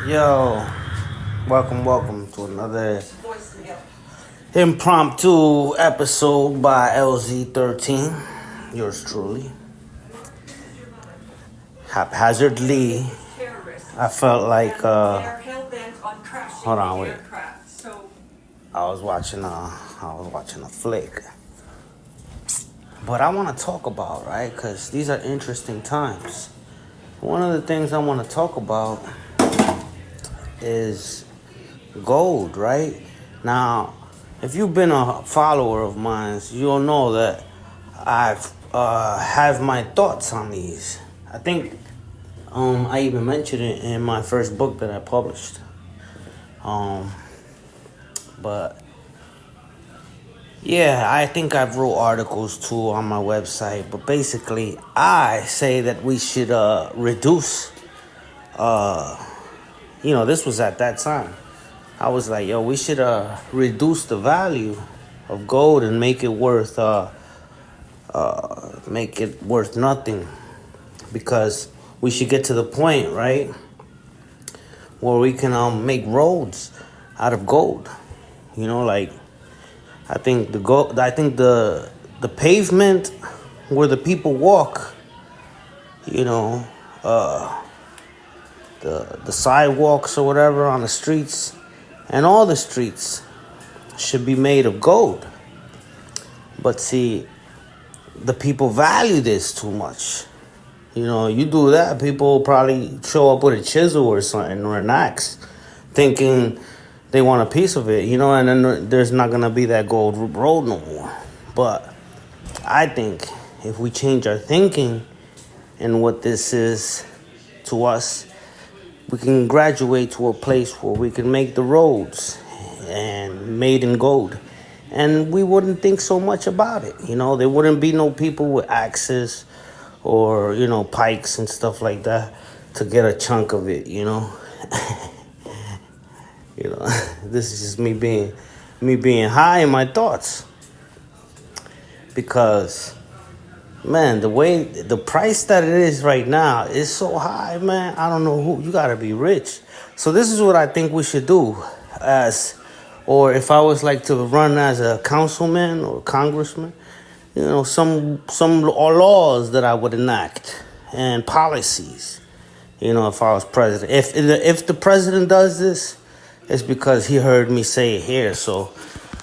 Yo, welcome to another impromptu episode by LZ13. Yours truly. Haphazardly, I felt like, hold on, wait. I was watching a flick. But I want to talk about, right? Because these are interesting times. One of the things I want to talk about is gold, right? Now, if you've been a follower of mine, you'll know that I've have my thoughts on these. I think I even mentioned it in my first book that I published. But yeah, I think I've wrote articles too on my website. But basically, I say that we should reduce. This was at that time. I was like, yo, we should reduce the value of gold and make it worth nothing, because we should get to the point, right, where we can make roads out of gold. Like I think the pavement where the people walk, the sidewalks or whatever on the streets, and all the streets should be made of gold. But see, the people value this too much. You do that, people will probably show up with a chisel or something or an axe, thinking they want a piece of it, and then there's not going to be that gold road no more. But I think if we change our thinking and what this is to us, we can graduate to a place where we can make the roads and made in gold. And we wouldn't think so much about it. There wouldn't be no people with axes or, pikes and stuff like that to get a chunk of it, This is just me being high in my thoughts. Because, man, the price that it is right now is so high, man. I don't know you gotta be rich. So this is what I think we should do or if I was like to run as a councilman or congressman, some laws that I would enact and policies. If I was president, if the president does this, it's because he heard me say it here. So,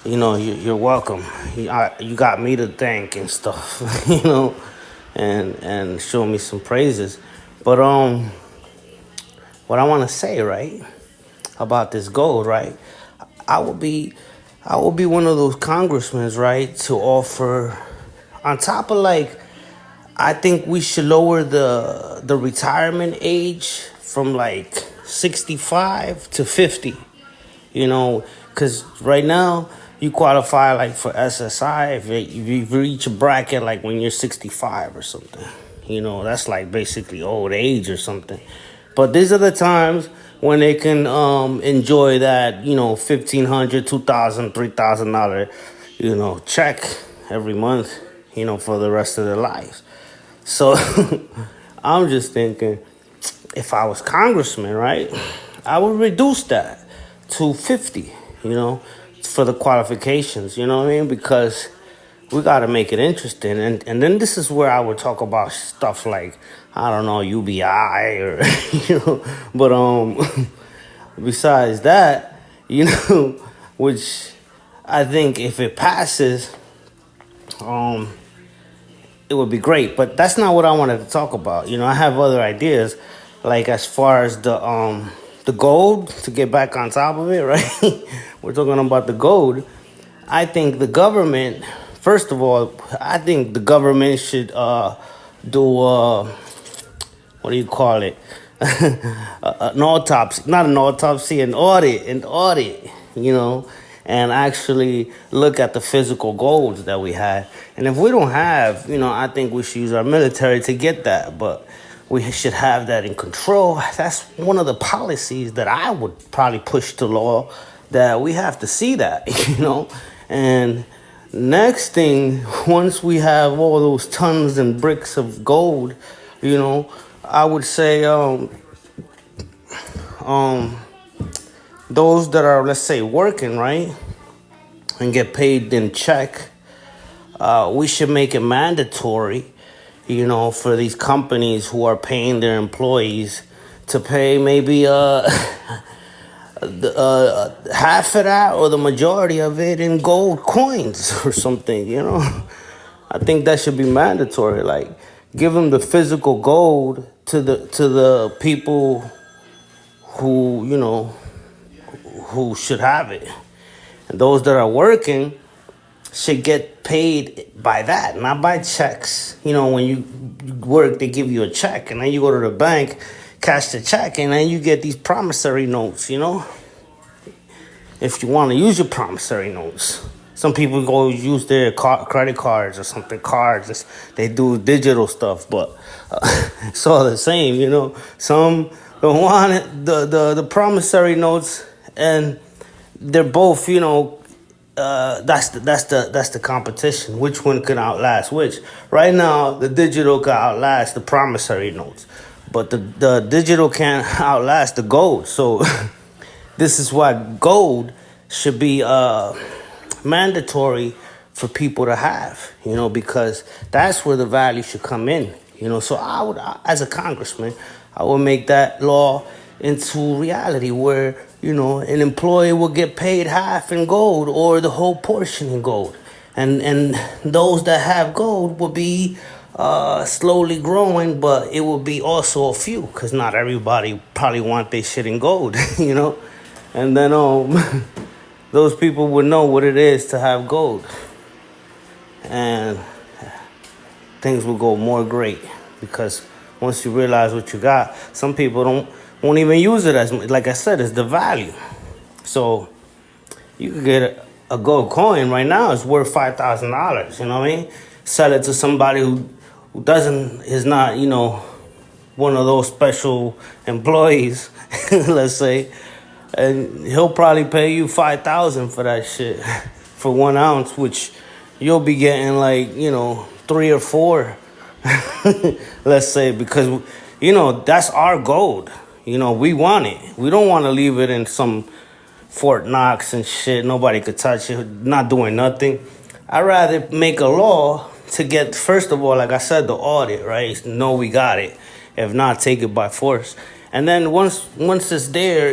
you're welcome. You got me to thank and stuff, and show me some praises. But what I want to say, right, about this gold, right? I will be one of those congressmen, right, to offer, on top of I think we should lower the retirement age from 65 to 50, because right now you qualify for SSI if you reach a bracket when you're 65 or something. That's basically old age or something. But these are the times when they can enjoy that, $1,500, $2,000, $3,000, check every month, for the rest of their lives. So I'm just thinking, if I was congressman, right, I would reduce that to 50, for the qualifications, you know what I mean? Because we got to make it interesting. And then this is where I would talk about stuff like, I don't know, UBI or, but besides that, which I think if it passes, it would be great. But that's not what I wanted to talk about. I have other ideas, as far as the gold, to get back on top of it, right? We're talking about the gold. I think the government, first of all, I think the government should do what do you call it? An autopsy, not an autopsy, an audit, and actually look at the physical goals that we had. And if we don't have, I think we should use our military to get that, but we should have that in control. That's one of the policies that I would probably push to law, that we have to see that, And next thing, once we have all those tons and bricks of gold, I would say um, those that are, let's say, working, right, and get paid in check, we should make it mandatory, for these companies who are paying their employees to pay maybe half of that or the majority of it in gold coins or something. I think that should be mandatory. Like, give them the physical gold to the people who should have it. And those that are working should get paid by that, not by checks. When you work, they give you a check, and then you go to the bank, cash the check, and then you get these promissory notes, if you want to use your promissory notes. Some people go use their credit cards or something, cards. They do digital stuff, but it's all the same, Some don't want it, the promissory notes, and they're both, that's the competition. Which one can outlast which? Right now, the digital can outlast the promissory notes, but the digital can't outlast the gold. So this is why gold should be mandatory for people to have, because that's where the value should come in, So as a congressman, I would make that law into reality where, an employee will get paid half in gold or the whole portion in gold. And those that have gold will be slowly growing, but it will be also a few, because not everybody probably want their shit in gold, And then those people would know what it is to have gold, and things will go more great, because once you realize what you got, some people won't even use it as much. Like I said, it's the value. So you could get a gold coin right now. It's worth $5,000. You know what I mean? Sell it to somebody who is not one of those special employees, let's say. And he'll probably pay you $5,000 for that shit for 1 ounce, which you'll be getting like 3 or 4, let's say, because that's our gold. We want it. We don't want to leave it in some Fort Knox and shit. Nobody could touch it. Not doing nothing. I'd rather make a law to get, first of all, like I said, the audit, right? Know we got it. If not, take it by force. And then once it's there,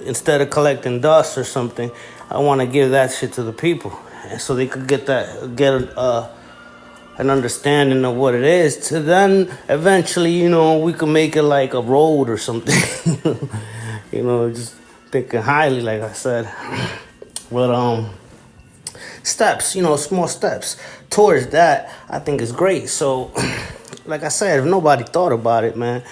instead of collecting dust or something, I want to give that shit to the people, so they could get an understanding of what it is. To then eventually, we can make it like a road or something. Just thinking highly, like I said. But steps, small steps towards that, I think is great. So, like I said, if nobody thought about it, man,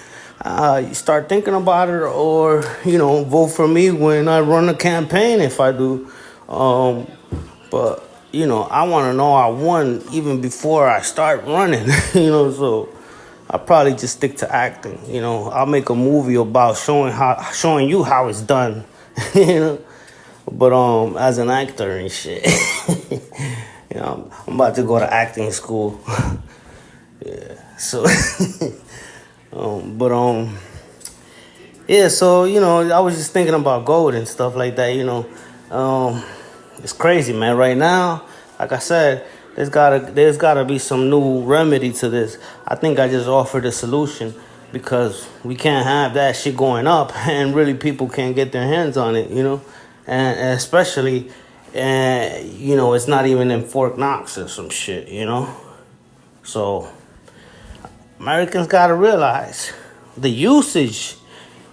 you start thinking about it, or vote for me when I run a campaign, if I do. But I want to know I won even before I start running. So I'll probably just stick to acting. I'll make a movie about showing you how it's done. But as an actor and shit. I'm about to go to acting school. Yeah. So yeah, so I was just thinking about gold and stuff like that. It's crazy, man. Right now, like I said, there's gotta be some new remedy to this. I think I just offered a solution, because we can't have that shit going up and really people can't get their hands on it, and especially, it's not even in Fort Knox or some shit, So Americans gotta realize the usage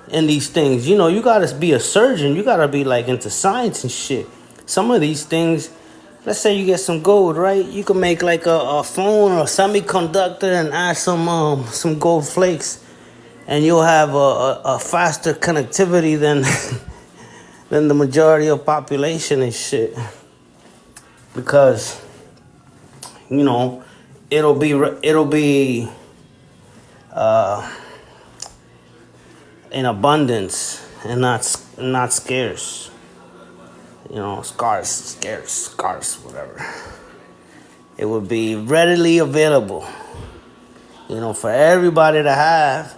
in these things. You gotta be a surgeon. You gotta be like into science and shit. Some of these things, let's say you get some gold, right? You can make like a phone or a semiconductor and add some gold flakes, and you'll have a faster connectivity than than the majority of population and shit. Because it'll be in abundance and not scarce. Scarce, whatever. It would be readily available, for everybody to have.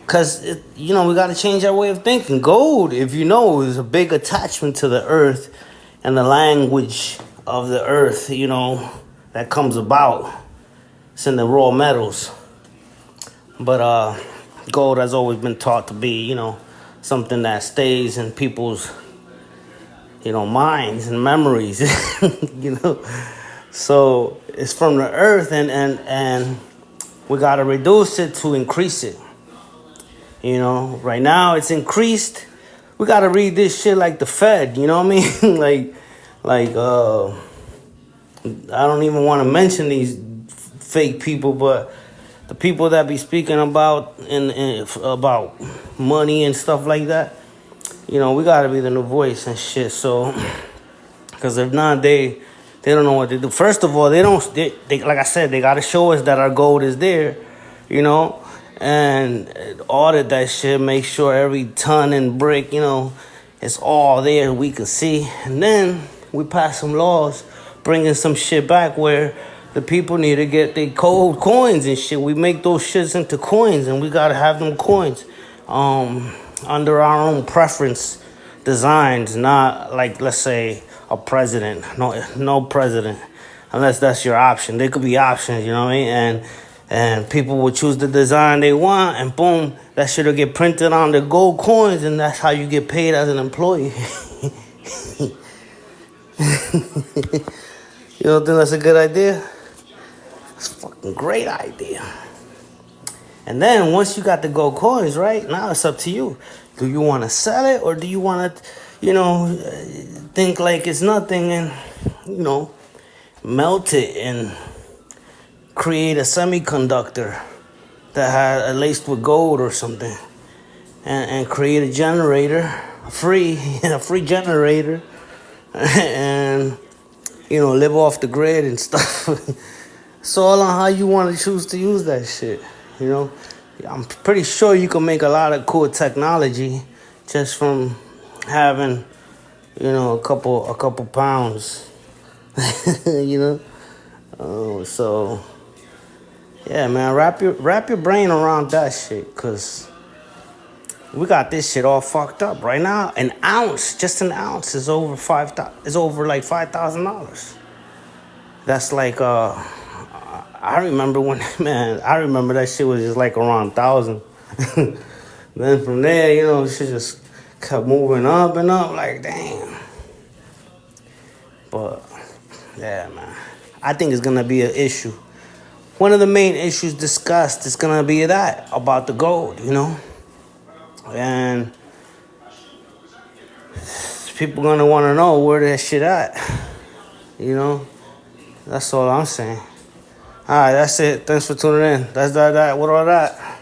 Cause we got to change our way of thinking. Gold, if you know, is a big attachment to the earth and the language of the earth. That comes about. It's in the raw metals. But gold has always been taught to be, something that stays in people's, minds and memories. So it's from the earth, and we gotta reduce it to increase it. Right now it's increased. We gotta read this shit like the Fed. You know what I mean? I don't even want to mention these fake people, but the people that be speaking about about money and stuff like that. We gotta be the new voice and shit. So, because if not, they don't know what to do. First of all, they like I said, they gotta show us that our gold is there, and audit that shit. Make sure every ton and brick, it's all there. We can see, and then we pass some laws, bringing some shit back where the people need to get their cold coins and shit. We make those shits into coins, and we gotta have them coins, under our own preference designs, not like, let's say, a president. No president, unless that's your option. There could be options, you know what I mean? And people will choose the design they want, and boom, that shit'll get printed on the gold coins, and that's how you get paid as an employee. You don't think that's a good idea? It's a fucking great idea. And then once you got the gold coins, right, now it's up to you. Do you want to sell it, or do you want to, think like it's nothing and, melt it and create a semiconductor that had laced with gold or something, and create a generator, a free generator, and live off the grid and stuff. It's all on how you want to choose to use that shit. I'm pretty sure you can make a lot of cool technology just from having, a couple pounds. So yeah, man, wrap your brain around that shit, cause we got this shit all fucked up right now. Just an ounce is over like $5,000. That's like I remember that shit was just like around 1,000. Then from there, shit just kept moving up and up, like damn. But yeah, man, I think it's gonna be an issue. One of the main issues discussed is gonna be that about the gold, and people gonna want to know where that shit at. That's all I'm saying. All right, that's it. Thanks for tuning in. That's that. What all that?